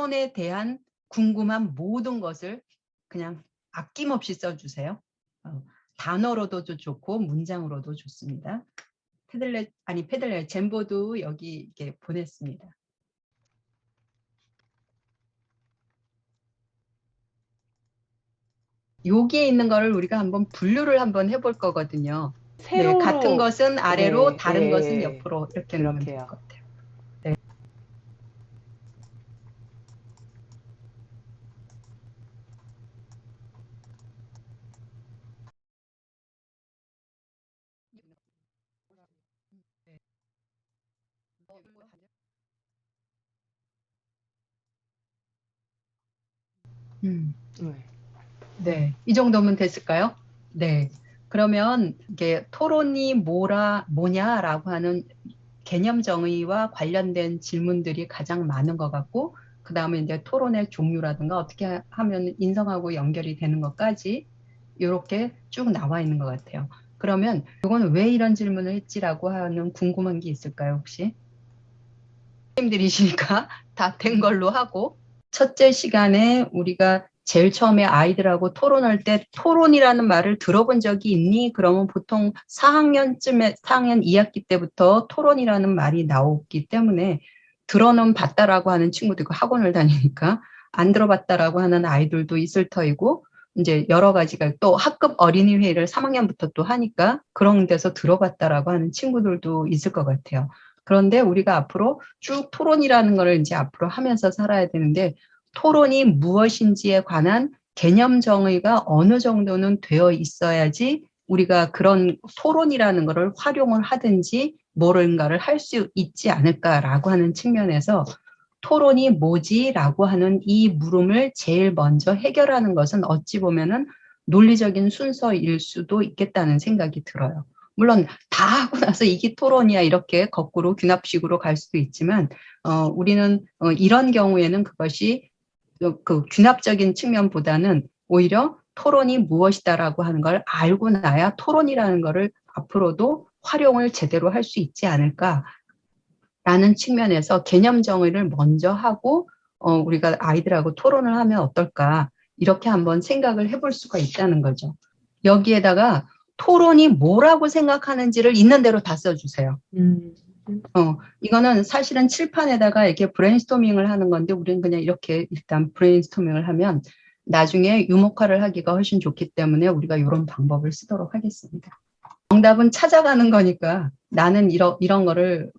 토론에 대한 궁금한 모든 것을 그냥 아낌없이 써주세요. 단어로도 좋고 문장으로도 좋습니다. 패들렛 젠보도 여기 이렇게 보냈습니다. 여기에 있는 거를 우리가 한번 분류를 한번 해볼 거거든요. 네, 같은 것은 아래로, 네, 다른 네, 것은 옆으로 이렇게 넣으면 될 그렇게요. 것 같아요. 네. 네, 이 정도면 됐을까요? 네. 그러면 이게 토론이 뭐냐라고 하는 개념 정의와 관련된 질문들이 가장 많은 것 같고, 그 다음에 이제 토론의 종류라든가 어떻게 하면 인성하고 연결이 되는 것까지 이렇게 쭉 나와 있는 것 같아요. 그러면 이거는 왜 이런 질문을 했지라고 하는 궁금한 게 있을까요, 혹시? 선생님들이시니까 다 된 걸로 하고, 첫째 시간에 우리가 제일 처음에 아이들하고 토론할 때 토론이라는 말을 들어본 적이 있니? 그러면 보통 4학년 2학기 때부터 토론이라는 말이 나오기 때문에 들어는 봤다라고 하는 친구도 있고 학원을 다니니까 안 들어봤다라고 하는 아이들도 있을 터이고 이제 여러 가지가 또 학급 어린이 회의를 3학년부터 또 하니까 그런 데서 들어봤다라고 하는 친구들도 있을 것 같아요. 그런데 우리가 앞으로 쭉 토론이라는 걸 이제 앞으로 하면서 살아야 되는데 토론이 무엇인지에 관한 개념 정의가 어느 정도는 되어 있어야지 우리가 그런 토론이라는 것을 활용을 하든지 뭔가를 할 수 있지 않을까라고 하는 측면에서 토론이 뭐지라고 하는 이 물음을 제일 먼저 해결하는 것은 어찌 보면은 논리적인 순서일 수도 있겠다는 생각이 들어요. 물론 다 하고 나서 이게 토론이야 이렇게 거꾸로 귀납식으로 갈 수도 있지만 우리는 이런 경우에는 그것이 그 귀납적인 측면보다는 오히려 토론이 무엇이다라고 하는 걸 알고 나야 토론이라는 거를 앞으로도 활용을 제대로 할 수 있지 않을까라는 측면에서 개념 정의를 먼저 하고 우리가 아이들하고 토론을 하면 어떨까 이렇게 한번 생각을 해볼 수가 있다는 거죠. 여기에다가 토론이 뭐라고 생각하는지를 있는 대로 다 써주세요. 이거는 사실은 칠판에다가 이렇게 브레인스토밍을 하는 건데 우리는 그냥 이렇게 일단 브레인스토밍을 하면 나중에 유목화를 하기가 훨씬 좋기 때문에 우리가 이런 방법을 쓰도록 하겠습니다. 정답은 찾아가는 거니까 나는 이런 거를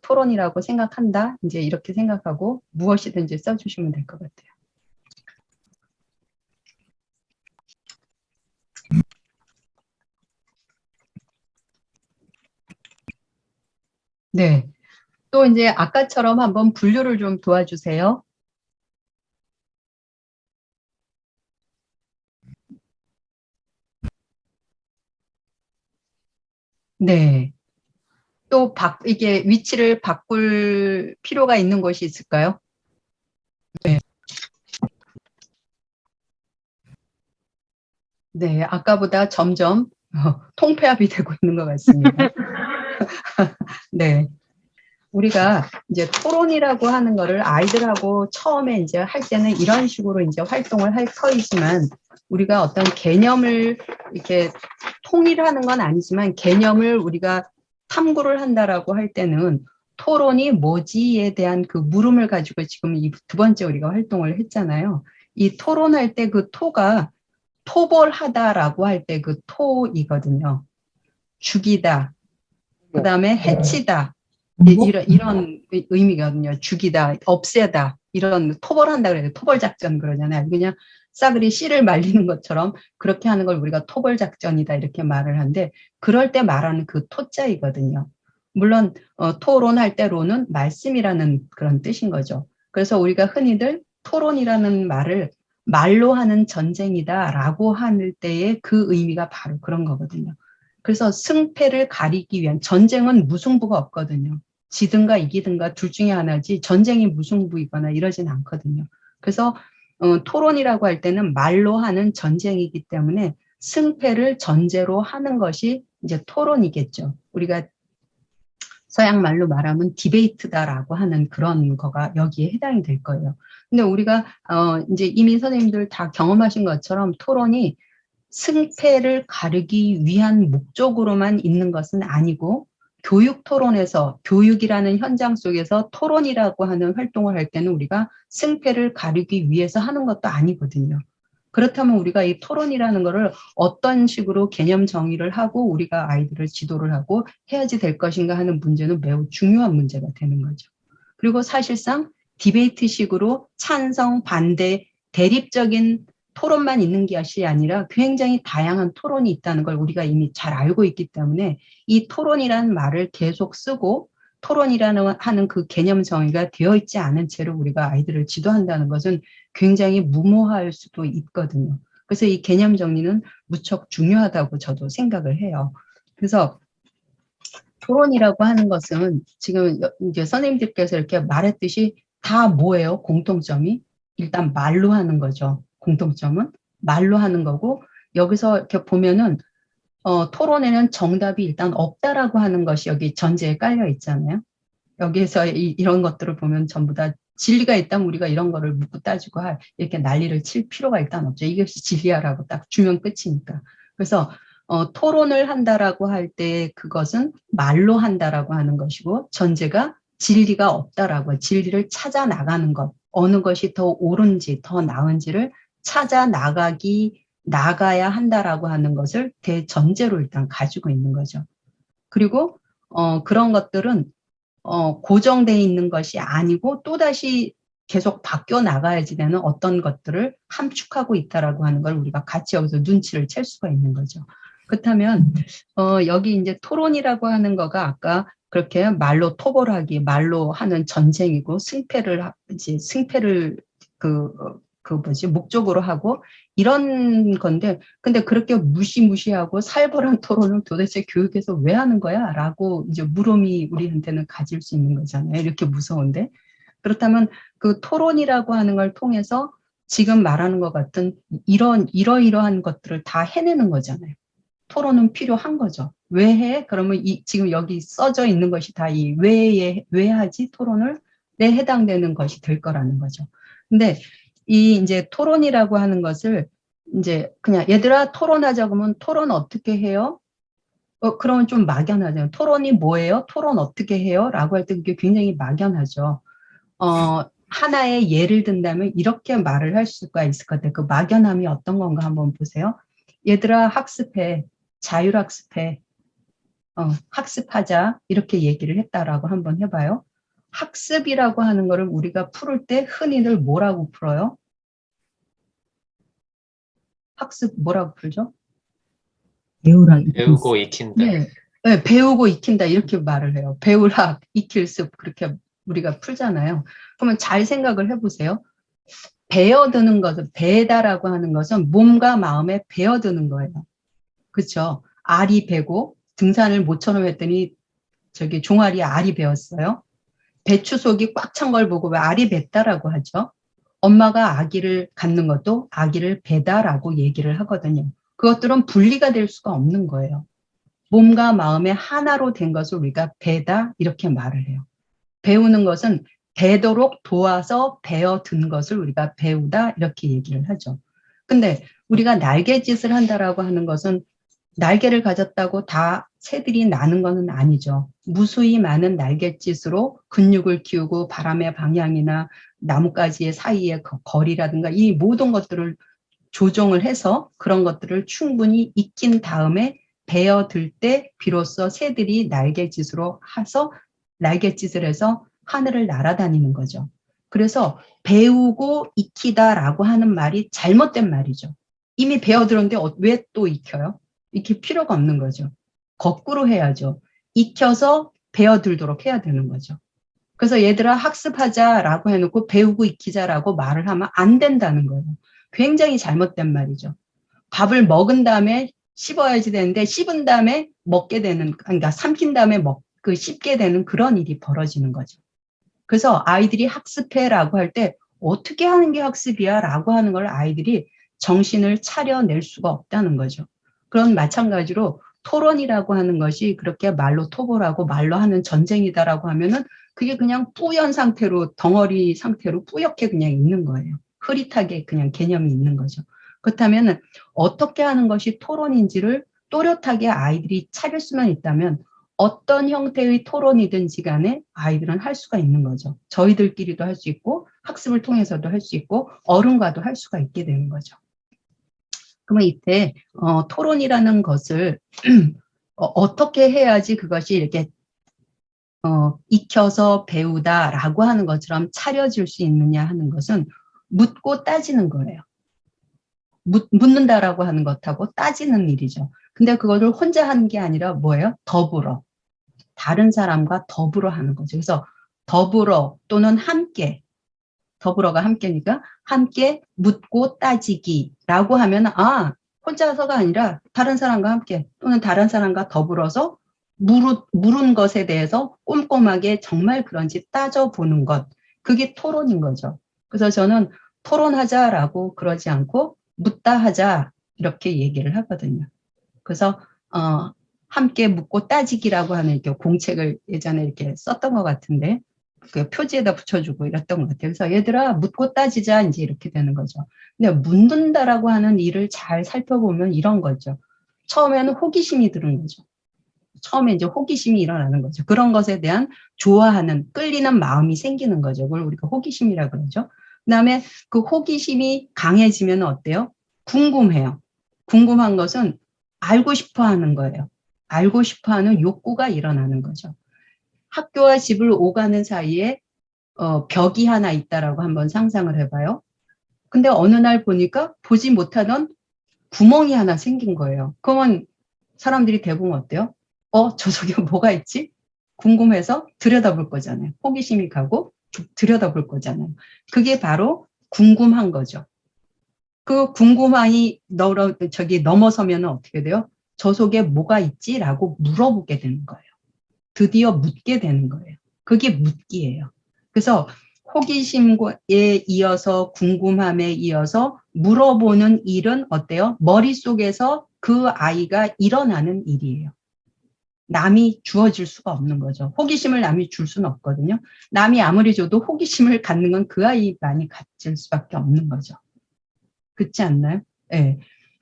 토론이라고 생각한다. 이제 이렇게 생각하고 무엇이든지 써주시면 될 것 같아요. 네. 또 이제 아까처럼 한번 분류를 좀 도와주세요. 네. 또 이게 위치를 바꿀 필요가 있는 것이 있을까요? 네. 네, 아까보다 점점 통폐합이 되고 있는 것 같습니다. 네. 우리가 이제 토론이라고 하는 거를 아이들하고 처음에 이제 할 때는 이런 식으로 이제 활동을 할 터이지만 우리가 어떤 개념을 이렇게 통일하는 건 아니지만 개념을 우리가 탐구를 한다라고 할 때는 토론이 뭐지에 대한 그 물음을 가지고 지금 이 두 번째 우리가 활동을 했잖아요. 이 토론할 때 그 토가 토벌하다라고 할 때 그 토이거든요. 죽이다. 그 다음에 해치다. 이런 의미거든요. 죽이다, 없애다. 이런 토벌한다 그래요. 토벌작전 그러잖아요. 그냥 싸그리 씨를 말리는 것처럼 그렇게 하는 걸 우리가 토벌작전이다 이렇게 말을 하는데 그럴 때 말하는 그 토자이거든요. 물론 토론할 때 로는 말씀이라는 그런 뜻인 거죠. 그래서 우리가 흔히들 토론이라는 말을 말로 하는 전쟁이다라고 할 때의 그 의미가 바로 그런 거거든요. 그래서 승패를 가리기 위한 전쟁은 무승부가 없거든요. 지든가 이기든가 둘 중에 하나지 전쟁이 무승부이거나 이러진 않거든요. 그래서 토론이라고 할 때는 말로 하는 전쟁이기 때문에 승패를 전제로 하는 것이 이제 토론이겠죠. 우리가 서양 말로 말하면 디베이트다라고 하는 그런 거가 여기에 해당이 될 거예요. 근데 우리가 이제 이미 선생님들 다 경험하신 것처럼 토론이 승패를 가르기 위한 목적으로만 있는 것은 아니고 교육 토론에서 교육이라는 현장 속에서 토론이라고 하는 활동을 할 때는 우리가 승패를 가르기 위해서 하는 것도 아니거든요. 그렇다면 우리가 이 토론이라는 거를 어떤 식으로 개념 정의를 하고 우리가 아이들을 지도를 하고 해야지 될 것인가 하는 문제는 매우 중요한 문제가 되는 거죠. 그리고 사실상 디베이트식으로 찬성, 반대, 대립적인 토론만 있는 것이 아니라 굉장히 다양한 토론이 있다는 걸 우리가 이미 잘 알고 있기 때문에 이 토론이라는 말을 계속 쓰고 토론이라는 하는 그 개념 정의가 되어 있지 않은 채로 우리가 아이들을 지도한다는 것은 굉장히 무모할 수도 있거든요. 그래서 이 개념 정리는 무척 중요하다고 저도 생각을 해요. 그래서 토론이라고 하는 것은 지금 이제 선생님들께서 이렇게 말했듯이 다 뭐예요? 공통점이? 일단 말로 하는 거죠. 공통점은 말로 하는 거고 여기서 이렇게 보면은 토론에는 정답이 일단 없다라고 하는 것이 여기 전제에 깔려 있잖아요. 여기에서 이런 것들을 보면 전부 다 진리가 있다면 우리가 이런 거를 묻고 따지고 이렇게 난리를 칠 필요가 일단 없죠. 이것이 진리야라고 딱 주면 끝이니까. 그래서 토론을 한다라고 할 때 그것은 말로 한다라고 하는 것이고 전제가 진리가 없다라고 진리를 찾아 나가는 것, 어느 것이 더 옳은지 더 나은지를 찾아 나가야 한다라고 하는 것을 대전제로 일단 가지고 있는 거죠. 그리고 그런 것들은 고정되어 있는 것이 아니고 또다시 계속 바뀌어 나가야지 되는 어떤 것들을 함축하고 있다라고 하는 걸 우리가 같이 여기서 눈치를 챌 수가 있는 거죠. 그렇다면 여기 이제 토론이라고 하는 거가 아까 그렇게 말로 토벌하기, 말로 하는 전쟁이고 승패를 목적으로 하고 이런 건데 근데 그렇게 무시무시하고 살벌한 토론을 도대체 교육에서 왜 하는 거야? 라고 이제 물음이 우리한테는 가질 수 있는 거잖아요. 이렇게 무서운데. 그렇다면 그 토론이라고 하는 걸 통해서 지금 말하는 것 같은 이러이러한 것들을 다 해내는 거잖아요. 토론은 필요한 거죠. 왜 해? 그러면 지금 여기 써져 있는 것이 다 왜 하지? 토론을 내 해당되는 것이 될 거라는 거죠. 근데 이 이제 토론이라고 하는 것을 이제 그냥 얘들아 토론하자 그러면 토론 어떻게 해요? 그러면 좀 막연하잖아요. 토론이 뭐예요? 토론 어떻게 해요? 라고 할 때 그게 굉장히 막연하죠. 하나의 예를 든다면 이렇게 말을 할 수가 있을 것 같아요. 그 막연함이 어떤 건가 한번 보세요. 얘들아 학습해. 자율학습해. 학습하자. 이렇게 얘기를 했다라고 한번 해봐요. 학습이라고 하는 거를 우리가 풀을 때 흔히들 뭐라고 풀어요? 학습 뭐라고 풀죠? 배우고 익힌다. 네. 네, 배우고 익힌다 이렇게 말을 해요. 배울학, 익힐습 그렇게 우리가 풀잖아요. 그러면 잘 생각을 해보세요. 배어드는 것은 배다라고 하는 것은 몸과 마음에 배어드는 거예요. 그렇죠? 알이 배고 등산을 모처럼 했더니 저기 종아리에 알이 배었어요. 배추 속이 꽉 찬 걸 보고 왜 알이 뱄다라고 하죠? 엄마가 아기를 갖는 것도 아기를 배다라고 얘기를 하거든요. 그것들은 분리가 될 수가 없는 거예요. 몸과 마음의 하나로 된 것을 우리가 배다 이렇게 말을 해요. 배우는 것은 배도록 도와서 배어든 것을 우리가 배우다 이렇게 얘기를 하죠. 근데 우리가 날갯짓을 한다라고 하는 것은 날개를 가졌다고 다 새들이 나는 것은 아니죠. 무수히 많은 날갯짓으로 근육을 키우고 바람의 방향이나 나뭇가지의 사이의 거리라든가 이 모든 것들을 조정을 해서 그런 것들을 충분히 익힌 다음에 베어들 때 비로소 새들이 날갯짓을 해서 하늘을 날아다니는 거죠. 그래서 배우고 익히다라고 하는 말이 잘못된 말이죠. 이미 배어들었는데 왜 또 익혀요? 익힐 필요가 없는 거죠. 거꾸로 해야죠. 익혀서 배어들도록 해야 되는 거죠. 그래서 얘들아 학습하자라고 해놓고 배우고 익히자라고 말을 하면 안 된다는 거예요. 굉장히 잘못된 말이죠. 밥을 먹은 다음에 씹어야지 되는데 씹은 다음에 먹게 되는 그러니까 삼킨 다음에 씹게 되는 그런 일이 벌어지는 거죠. 그래서 아이들이 학습해라고 할 때 어떻게 하는 게 학습이야 라고 하는 걸 아이들이 정신을 차려낼 수가 없다는 거죠. 그런 마찬가지로 토론이라고 하는 것이 그렇게 말로 토벌하고 말로 하는 전쟁이다라고 하면은 그게 그냥 뿌연 상태로, 덩어리 상태로 뿌옇게 그냥 있는 거예요. 흐릿하게 그냥 개념이 있는 거죠. 그렇다면 어떻게 하는 것이 토론인지를 또렷하게 아이들이 차릴 수만 있다면 어떤 형태의 토론이든지 간에 아이들은 할 수가 있는 거죠. 저희들끼리도 할 수 있고 학습을 통해서도 할 수 있고 어른과도 할 수가 있게 되는 거죠. 그러면 이때 토론이라는 것을 어떻게 해야지 그것이 이렇게 익혀서 배우다라고 하는 것처럼 차려질 수 있느냐 하는 것은 묻고 따지는 거예요. 묻는다라고 하는 것하고 따지는 일이죠. 근데 그거를 혼자 하는 게 아니라 뭐예요? 더불어. 다른 사람과 더불어 하는 거죠. 그래서 더불어 또는 함께, 더불어가 함께니까 함께 묻고 따지기라고 하면 혼자서가 아니라 다른 사람과 함께 또는 다른 사람과 더불어서 물은 것에 대해서 꼼꼼하게 정말 그런지 따져보는 것. 그게 토론인 거죠. 그래서 저는 토론하자라고 그러지 않고 묻다 하자 이렇게 얘기를 하거든요. 그래서 함께 묻고 따지기라고 하는 이렇게 공책을 예전에 이렇게 썼던 것 같은데 그 표지에다 붙여주고 이랬던 것 같아요. 그래서 얘들아 묻고 따지자 이제 이렇게 되는 거죠. 근데 묻는다라고 하는 일을 잘 살펴보면 이런 거죠. 처음에는 호기심이 드는 거죠. 처음에 이제 호기심이 일어나는 거죠. 그런 것에 대한 좋아하는, 끌리는 마음이 생기는 거죠. 그걸 우리가 호기심이라 그러죠. 그다음에 그 호기심이 강해지면 어때요? 궁금해요. 궁금한 것은 알고 싶어 하는 거예요. 알고 싶어 하는 욕구가 일어나는 거죠. 학교와 집을 오가는 사이에 벽이 하나 있다라고 한번 상상을 해봐요. 근데 어느 날 보니까 보지 못하던 구멍이 하나 생긴 거예요. 그러면 사람들이 대부분 어때요? 저 속에 뭐가 있지? 궁금해서 들여다볼 거잖아요. 호기심이 가고 들여다볼 거잖아요. 그게 바로 궁금한 거죠. 그 궁금함이 넘어서면 어떻게 돼요? 저 속에 뭐가 있지라고 물어보게 되는 거예요. 드디어 묻게 되는 거예요. 그게 묻기예요. 그래서 호기심에 이어서 궁금함에 이어서 물어보는 일은 어때요? 머릿속에서 그 아이가 일어나는 일이에요. 남이 주어질 수가 없는 거죠. 호기심을 남이 줄 수는 없거든요. 남이 아무리 줘도 호기심을 갖는 건 그 아이만이 가질 수밖에 없는 거죠. 그렇지 않나요? 네.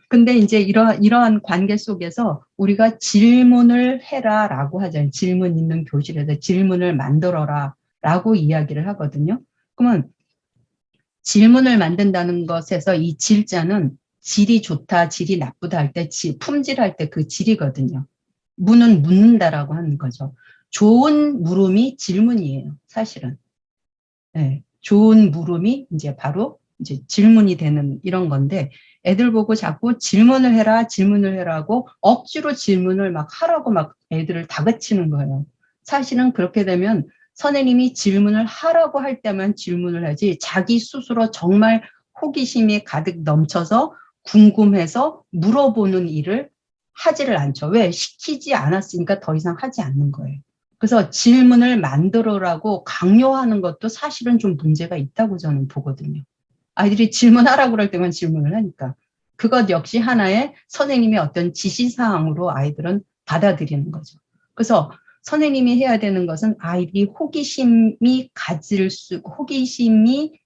근데 이제 이러한 관계 속에서 우리가 질문을 해라라고 하잖아요. 질문 있는 교실에서 질문을 만들어라라고 이야기를 하거든요. 그러면 질문을 만든다는 것에서 이 질자는 질이 좋다, 질이 나쁘다 할 때, 품질할 때 그 질이거든요. 문은 묻는다라고 하는 거죠. 좋은 물음이 질문이에요, 사실은. 네, 좋은 물음이 이제 바로 이제 질문이 되는 이런 건데, 애들 보고 자꾸 질문을 해라, 질문을 해라고 억지로 질문을 막 하라고 막 애들을 다그치는 거예요. 사실은 그렇게 되면 선생님이 질문을 하라고 할 때만 질문을 하지 자기 스스로 정말 호기심이 가득 넘쳐서 궁금해서 물어보는 일을 하지를 않죠. 왜? 시키지 않았으니까 더 이상 하지 않는 거예요. 그래서 질문을 만들어라고 강요하는 것도 사실은 좀 문제가 있다고 저는 보거든요. 아이들이 질문하라고 그럴 때만 질문을 하니까. 그것 역시 하나의 선생님의 어떤 지시사항으로 아이들은 받아들이는 거죠. 그래서 선생님이 해야 되는 것은 아이들이 호기심이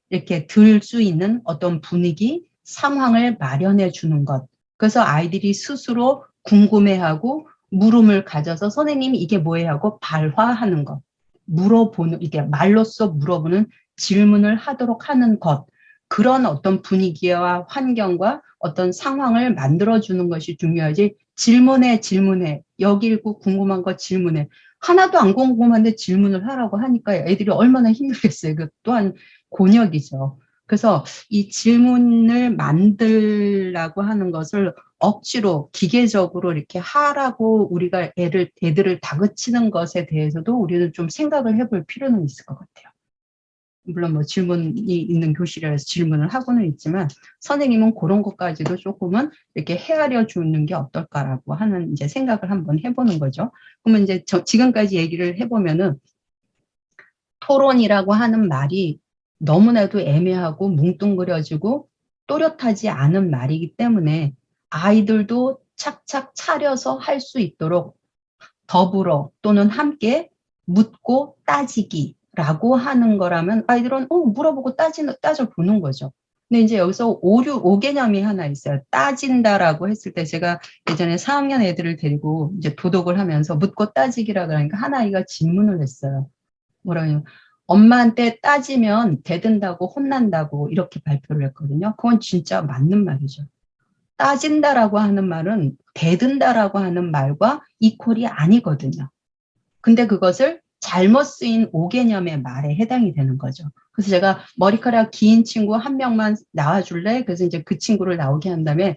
이렇게 들 수 있는 어떤 분위기, 상황을 마련해 주는 것. 그래서 아이들이 스스로 궁금해하고 물음을 가져서 선생님이 이게 뭐예요 하고 발화하는 것. 이게 말로써 물어보는 질문을 하도록 하는 것. 그런 어떤 분위기와 환경과 어떤 상황을 만들어주는 것이 중요하지. 질문해. 여기 읽고 궁금한 거 질문해. 하나도 안 궁금한데 질문을 하라고 하니까 애들이 얼마나 힘들겠어요. 그 또한 곤욕이죠. 그래서 이 질문을 만들라고 하는 것을 억지로 기계적으로 이렇게 하라고 우리가 애들을 다그치는 것에 대해서도 우리는 좀 생각을 해볼 필요는 있을 것 같아요. 물론 뭐 질문이 있는 교실이라서 질문을 하고는 있지만 선생님은 그런 것까지도 조금은 이렇게 헤아려 주는 게 어떨까라고 하는 이제 생각을 한번 해보는 거죠. 그러면 이제 지금까지 얘기를 해보면은 토론이라고 하는 말이 너무나도 애매하고 뭉뚱그려지고 또렷하지 않은 말이기 때문에 아이들도 착착 차려서 할 수 있도록 더불어 또는 함께 묻고 따지기라고 하는 거라면 아이들은 물어보고 따져보는 거죠. 근데 이제 여기서 오 개념이 하나 있어요. 따진다라고 했을 때 제가 예전에 4학년 애들을 데리고 이제 도독을 하면서 묻고 따지기라 그러니까 한 아이가 질문을 했어요. 뭐라요? 엄마한테 따지면 대든다고 혼난다고 이렇게 발표를 했거든요. 그건 진짜 맞는 말이죠. 따진다라고 하는 말은 대든다라고 하는 말과 이퀄이 아니거든요. 근데 그것을 잘못 쓰인 오개념의 말에 해당이 되는 거죠. 그래서 제가 머리카락 긴 친구 한 명만 나와줄래? 그래서 이제 그 친구를 나오게 한 다음에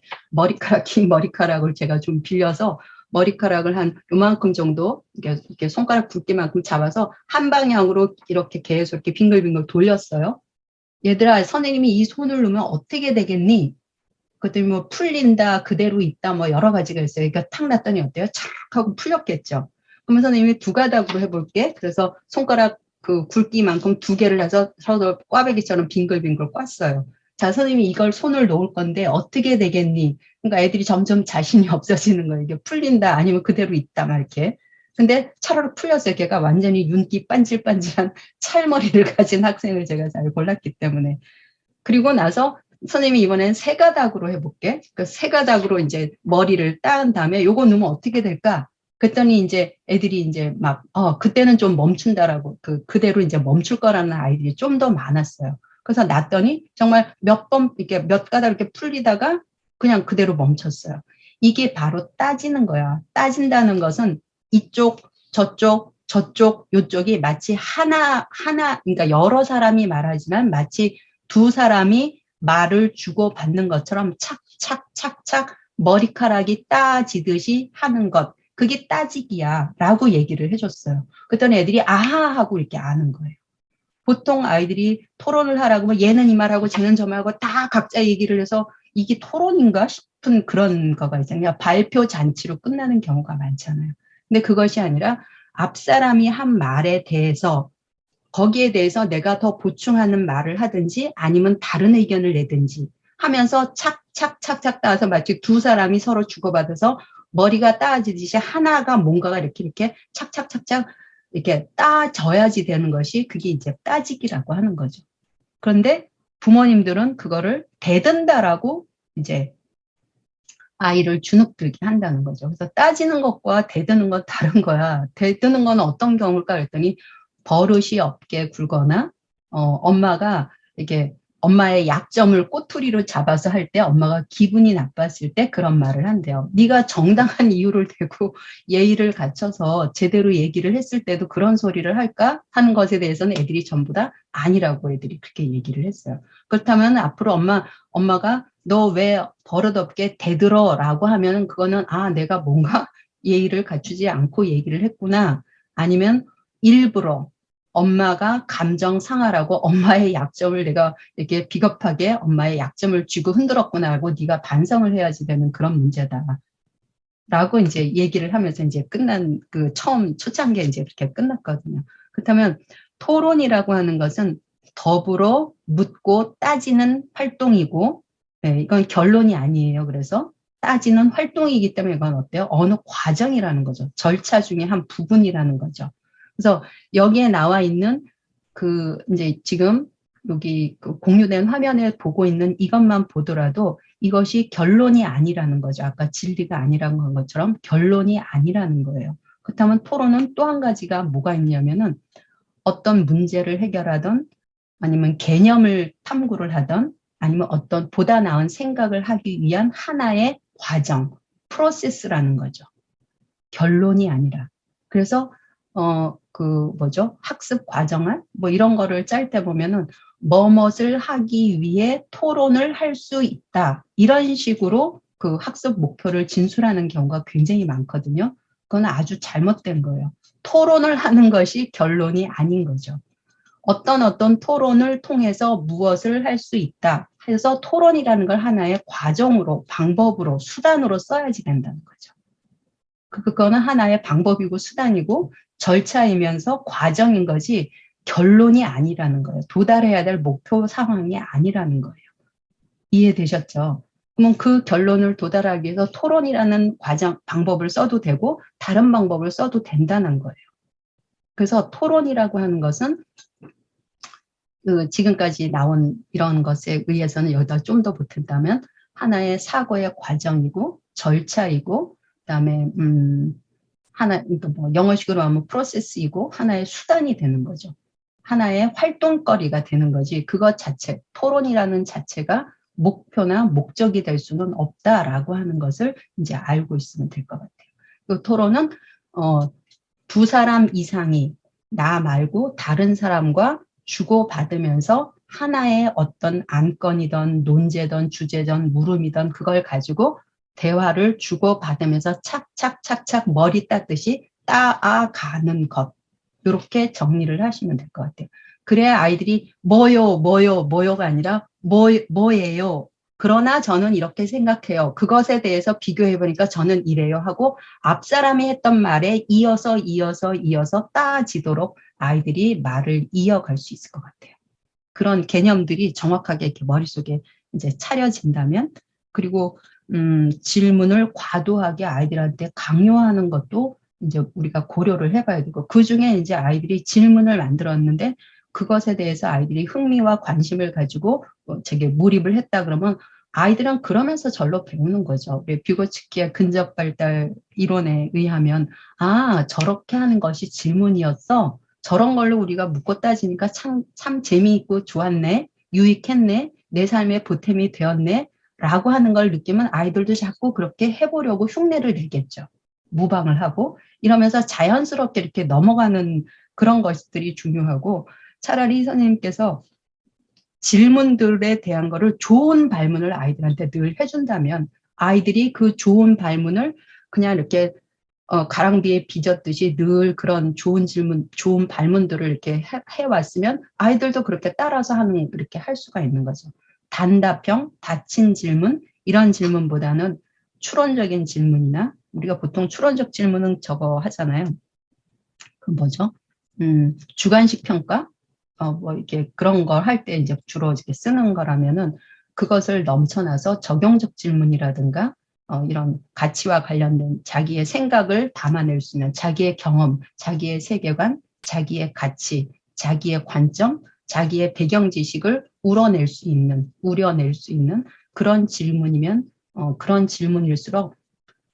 긴 머리카락을 제가 좀 빌려서 머리카락을 한 요만큼 정도 이렇게 손가락 굵기만큼 잡아서 한 방향으로 이렇게 계속 이렇게 빙글빙글 돌렸어요. 얘들아, 선생님이 이 손을 놓으면 어떻게 되겠니? 그랬더니 뭐 풀린다, 그대로 있다, 뭐 여러 가지가 있어요. 그러니까 탁 놨더니 어때요? 착 하고 풀렸겠죠. 그러면 선생님이 두 가닥으로 해볼게. 그래서 손가락 그 굵기만큼 두 개를 해서 서로 꽈배기처럼 빙글빙글 꽈어요. 자, 선생님이 이걸 손을 놓을 건데 어떻게 되겠니? 그러니까 애들이 점점 자신이 없어지는 거예요. 이게 풀린다, 아니면 그대로 있다, 막 이렇게. 근데 차라리 풀렸어요. 걔가 완전히 윤기 반질반질한 찰머리를 가진 학생을 제가 잘 골랐기 때문에. 그리고 나서 선생님이 이번엔 세 가닥으로 해볼게. 그 세 가닥으로 이제 머리를 따은 다음에 요거 넣으면 어떻게 될까? 그랬더니 이제 애들이 이제 막, 그때는 좀 멈춘다라고, 그대로 이제 멈출 거라는 아이들이 좀 더 많았어요. 그래서 놨더니 정말 몇 번, 이렇게 몇 가닥 이렇게 풀리다가 그냥 그대로 멈췄어요. 이게 바로 따지는 거야. 따진다는 것은 이쪽, 저쪽, 요쪽이 마치 그러니까 여러 사람이 말하지만 마치 두 사람이 말을 주고받는 것처럼 착착착착 머리카락이 따지듯이 하는 것. 그게 따지기야 라고 얘기를 해줬어요. 그랬더니 애들이 아하 하고 이렇게 아는 거예요. 보통 아이들이 토론을 하라고 뭐 얘는 이 말하고 쟤는 저 말하고 다 각자 얘기를 해서 이게 토론인가 싶은 그런 거가 있잖아요. 발표 잔치로 끝나는 경우가 많잖아요. 근데 그것이 아니라 앞사람이 한 말에 대해서 거기에 대해서 내가 더 보충하는 말을 하든지 아니면 다른 의견을 내든지 하면서 착착착착 따서 마치 두 사람이 서로 주고받아서 머리가 따지듯이 하나가 뭔가가 이렇게 착착착착 이렇게 따져야지 되는 것이 그게 이제 따지기라고 하는 거죠. 그런데 부모님들은 그거를 대든다라고 이제 아이를 주눅들게 한다는 거죠. 그래서 따지는 것과 대드는 건 다른 거야. 대드는 건 어떤 경우일까 그랬더니 버릇이 없게 굴거나 엄마가 이렇게 엄마의 약점을 꼬투리로 잡아서 할 때 엄마가 기분이 나빴을 때 그런 말을 한대요. 네가 정당한 이유를 대고 예의를 갖춰서 제대로 얘기를 했을 때도 그런 소리를 할까 하는 것에 대해서는 애들이 전부 다 아니라고 애들이 그렇게 얘기를 했어요. 그렇다면 앞으로 엄마가 너 왜 버릇없게 대들어라고 하면은 그거는 내가 뭔가 예의를 갖추지 않고 얘기를 했구나. 아니면 일부러 엄마가 감정 상하라고 엄마의 약점을 내가 이렇게 비겁하게 엄마의 약점을 쥐고 흔들었구나 하고 네가 반성을 해야지 되는 그런 문제다. 라고 이제 얘기를 하면서 이제 끝난 그 처음 초창기에 이제 그렇게 끝났거든요. 그렇다면 토론이라고 하는 것은 더불어 묻고 따지는 활동이고, 네, 이건 결론이 아니에요. 그래서 따지는 활동이기 때문에 이건 어때요? 어느 과정이라는 거죠. 절차 중에 한 부분이라는 거죠. 그래서 여기에 나와 있는 이제 지금 여기 공유된 화면에 보고 있는 이것만 보더라도 이것이 결론이 아니라는 거죠. 아까 진리가 아니라는 것처럼 결론이 아니라는 거예요. 그렇다면 토론은 또 한 가지가 뭐가 있냐면은 어떤 문제를 해결하던 아니면 개념을 탐구를 하던 아니면 어떤 보다 나은 생각을 하기 위한 하나의 과정, 프로세스라는 거죠. 결론이 아니라. 그래서 학습 과정을 뭐 이런 거를 짤 때 보면은 뭐뭇을 하기 위해 토론을 할 수 있다. 이런 식으로 그 학습 목표를 진술하는 경우가 굉장히 많거든요. 그건 아주 잘못된 거예요. 토론을 하는 것이 결론이 아닌 거죠. 어떤 토론을 통해서 무엇을 할 수 있다. 해서 토론이라는 걸 하나의 과정으로, 방법으로, 수단으로 써야지 된다는 거죠. 그거는 하나의 방법이고 수단이고 절차이면서 과정인 것이 결론이 아니라는 거예요. 도달해야 될 목표 상황이 아니라는 거예요. 이해되셨죠? 그러면 그 결론을 도달하기 위해서 토론이라는 방법을 써도 되고 다른 방법을 써도 된다는 거예요. 그래서 토론이라고 하는 것은 그 지금까지 나온 이런 것에 의해서는 여기다 좀 더 보탠다면 하나의 사고의 과정이고 절차이고 그다음에 하나 뭐 영어식으로 하면 프로세스이고 하나의 수단이 되는 거죠. 하나의 활동거리가 되는 거지. 그것 자체 토론이라는 자체가 목표나 목적이 될 수는 없다라고 하는 것을 이제 알고 있으면 될 것 같아요. 그 토론은 두 사람 이상이 나 말고 다른 사람과 주고받으면서 하나의 어떤 안건이든 논제든 주제든 물음이든 그걸 가지고 대화를 주고받으면서 착착착착 머리 따듯이 따아가는 것. 이렇게 정리를 하시면 될 것 같아요. 그래야 아이들이 뭐요가 아니라 뭐예요. 그러나 저는 이렇게 생각해요. 그것에 대해서 비교해보니까 저는 이래요 하고 앞 사람이 했던 말에 이어서 따지도록 아이들이 말을 이어갈 수 있을 것 같아요. 그런 개념들이 정확하게 이렇게 머릿속에 이제 차려진다면 그리고 질문을 과도하게 아이들한테 강요하는 것도 이제 우리가 고려를 해봐야 되고 그 중에 이제 아이들이 질문을 만들었는데 그것에 대해서 아이들이 흥미와 관심을 가지고 저게 몰입을 했다 그러면 아이들은 그러면서 절로 배우는 거죠. 뷰고츠키의 근접 발달 이론에 의하면 아 저렇게 하는 것이 질문이었어. 저런 걸로 우리가 묻고 따지니까 참 재미있고 좋았네. 유익했네. 내 삶의 보탬이 되었네. 라고 하는 걸 느끼면 아이들도 자꾸 그렇게 해보려고 흉내를 내겠죠. 무방을 하고 이러면서 자연스럽게 이렇게 넘어가는 그런 것들이 중요하고 차라리 선생님께서 질문들에 대한 거를 좋은 발문을 아이들한테 늘 해준다면 아이들이 그 좋은 발문을 그냥 이렇게 가랑비에 빚었듯이 늘 그런 좋은 질문, 좋은 발문들을 이렇게 해왔으면 아이들도 그렇게 따라서 이렇게 할 수가 있는 거죠. 단답형, 닫힌 질문, 이런 질문보다는 추론적인 질문이나 우리가 보통 추론적 질문은 저거 하잖아요. 그 뭐죠? 주관식 평가? 뭐 이렇게 그런 걸 할 때 이제 주로 이렇게 쓰는 거라면은 그것을 넘쳐나서 적용적 질문이라든가 이런 가치와 관련된 자기의 생각을 담아낼 수 있는 자기의 경험, 자기의 세계관, 자기의 가치, 자기의 관점, 자기의 배경 지식을 우려낼 수 있는 그런 질문이면 그런 질문일수록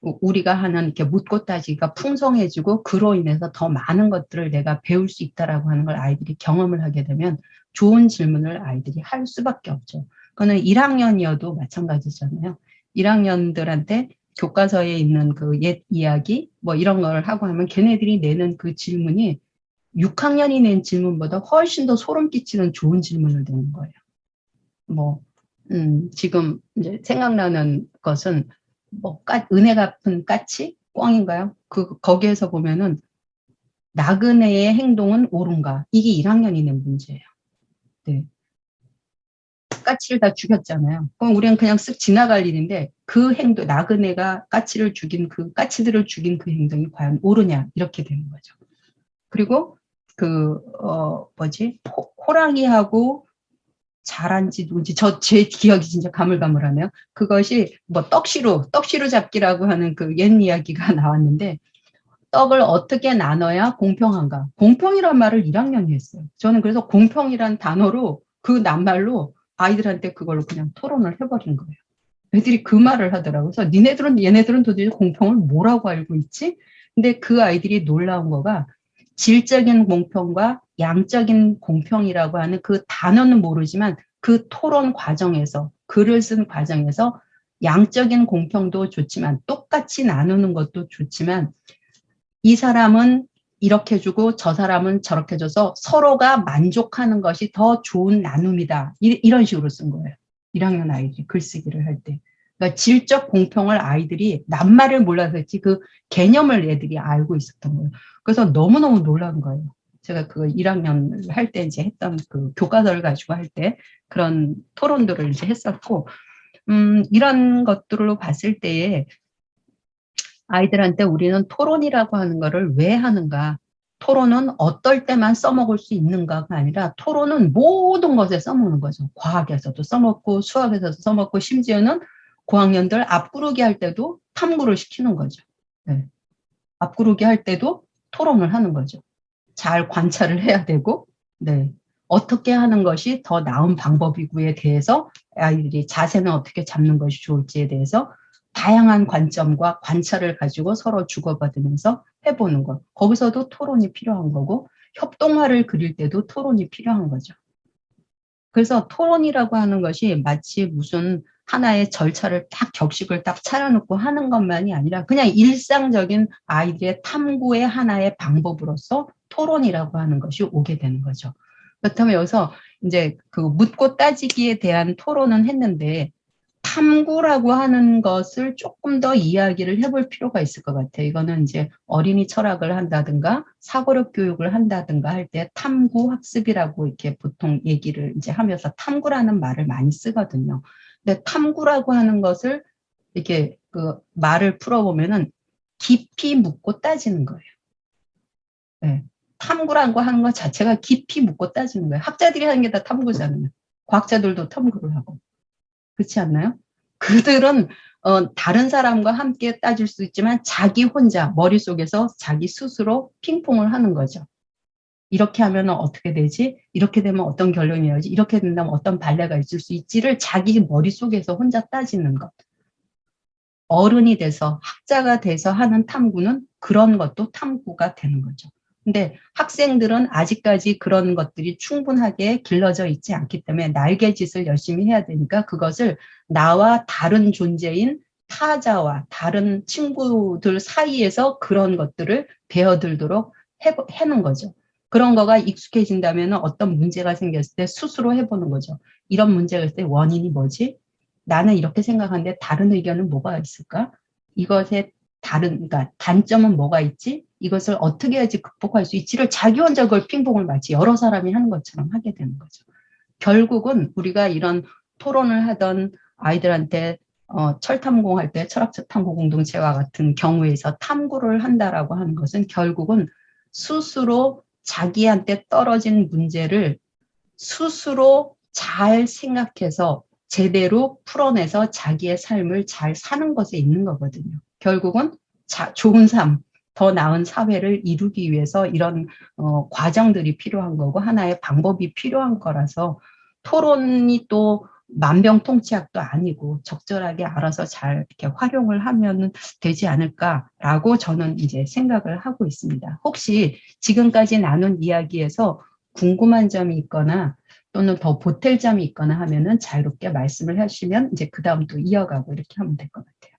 우리가 하는 이렇게 묻고 따지기가 풍성해지고 그로 인해서 더 많은 것들을 내가 배울 수 있다라고 하는 걸 아이들이 경험을 하게 되면 좋은 질문을 아이들이 할 수밖에 없죠. 그거는 1학년이어도 마찬가지잖아요. 1학년들한테 교과서에 있는 그 옛 이야기 뭐 이런 걸 하고 하면 걔네들이 내는 그 질문이 6학년이 낸 질문보다 훨씬 더 소름 끼치는 좋은 질문을 내는 거예요. 뭐 지금 이제 생각나는 것은 뭐 은혜 갚은 까치 꿩인가요? 거기에서 보면은 나그네의 행동은 옳은가? 이게 1학년이 낸 문제예요. 네. 까치를 다 죽였잖아요. 그럼 우리는 그냥 쓱 지나갈 일인데 그 행동, 나그네가 까치들을 죽인 그 행동이 과연 옳으냐? 이렇게 되는 거죠. 그리고 호랑이하고 잘한지 누군지 제 기억이 진짜 가물가물하네요. 그것이 뭐 떡시루 잡기라고 하는 그 옛 이야기가 나왔는데 떡을 어떻게 나눠야 공평한가? 공평이란 말을 1학년이 했어요. 저는 그래서 공평이란 단어로 그 낱말로 아이들한테 그걸로 그냥 토론을 해버린 거예요. 애들이 그 말을 하더라고요. 그래서 얘네들은 도대체 공평을 뭐라고 알고 있지? 근데 그 아이들이 놀라운 거가 질적인 공평과 양적인 공평이라고 하는 그 단어는 모르지만 그 토론 과정에서 글을 쓴 과정에서 양적인 공평도 좋지만 똑같이 나누는 것도 좋지만 이 사람은 이렇게 주고 저 사람은 저렇게 줘서 서로가 만족하는 것이 더 좋은 나눔이다. 이런 식으로 쓴 거예요. 1학년 아이들이 글쓰기를 할 때. 그러니까 질적 공평을 아이들이 낱말을 몰라서 했지 그 개념을 애들이 알고 있었던 거예요. 그래서 너무너무 놀란 거예요. 제가 그 1학년 할 때 이제 했던 그 교과서를 가지고 할 때 그런 토론들을 이제 했었고, 이런 것들로 봤을 때에 아이들한테 우리는 토론이라고 하는 거를 왜 하는가? 토론은 어떨 때만 써먹을 수 있는가가 아니라 토론은 모든 것에 써먹는 거죠. 과학에서도 써먹고 수학에서도 써먹고 심지어는 고학년들 앞구르기 할 때도 탐구를 시키는 거죠. 네. 앞구르기 할 때도 토론을 하는 거죠. 잘 관찰을 해야 되고, 네. 어떻게 하는 것이 더 나은 방법이고에 대해서 아이들이 자세는 어떻게 잡는 것이 좋을지에 대해서 다양한 관점과 관찰을 가지고 서로 주고받으면서 해보는 것. 거기서도 토론이 필요한 거고, 협동화를 그릴 때도 토론이 필요한 거죠. 그래서 토론이라고 하는 것이 마치 무슨 하나의 절차를 딱 격식을 딱 차려놓고 하는 것만이 아니라 그냥 일상적인 아이들의 탐구의 하나의 방법으로서 토론이라고 하는 것이 오게 되는 거죠. 그렇다면 여기서 이제 그 묻고 따지기에 대한 토론은 했는데 탐구라고 하는 것을 조금 더 이야기를 해볼 필요가 있을 것 같아요. 이거는 이제 어린이 철학을 한다든가 사고력 교육을 한다든가 할 때 탐구 학습이라고 이렇게 보통 얘기를 이제 하면서 탐구라는 말을 많이 쓰거든요. 근데 탐구라고 하는 것을 이렇게 그 말을 풀어보면은 깊이 묻고 따지는 거예요. 네. 탐구라고 하는 것 자체가 깊이 묻고 따지는 거예요. 학자들이 하는 게 다 탐구잖아요. 과학자들도 탐구를 하고. 그렇지 않나요? 그들은 다른 사람과 함께 따질 수 있지만 자기 혼자 머릿속에서 자기 스스로 핑퐁을 하는 거죠. 이렇게 하면 어떻게 되지? 이렇게 되면 어떤 결론이 나오지? 이렇게 된다면 어떤 발레가 있을 수 있지를 자기 머릿속에서 혼자 따지는 것. 어른이 돼서 학자가 돼서 하는 탐구는 그런 것도 탐구가 되는 거죠. 근데 학생들은 아직까지 그런 것들이 충분하게 길러져 있지 않기 때문에 날개짓을 열심히 해야 되니까 그것을 나와 다른 존재인 타자와 다른 친구들 사이에서 그런 것들을 배워들도록 해는 거죠. 그런 거가 익숙해진다면 어떤 문제가 생겼을 때 스스로 해보는 거죠. 이런 문제가 있을 때 원인이 뭐지? 나는 이렇게 생각하는데 다른 의견은 뭐가 있을까? 이것의 그러니까 단점은 뭐가 있지? 이것을 어떻게 해야지 극복할 수 있지를 자기 혼자 그걸 핑퐁을 마치 여러 사람이 하는 것처럼 하게 되는 거죠. 결국은 우리가 이런 토론을 하던 아이들한테 철탐공할 때 철학탐구 공동체와 같은 경우에서 탐구를 한다라고 하는 것은 결국은 스스로 자기한테 떨어진 문제를 스스로 잘 생각해서 제대로 풀어내서 자기의 삶을 잘 사는 것에 있는 거거든요. 결국은 좋은 삶, 더 나은 사회를 이루기 위해서 이런 과정들이 필요한 거고 하나의 방법이 필요한 거라서 토론이 또 만병통치약도 아니고 적절하게 알아서 잘 이렇게 활용을 하면 되지 않을까라고 저는 이제 생각을 하고 있습니다. 혹시 지금까지 나눈 이야기에서 궁금한 점이 있거나 또는 더 보탤 점이 있거나 하면은 자유롭게 말씀을 하시면 이제 그 다음 또 이어가고 이렇게 하면 될 것 같아요.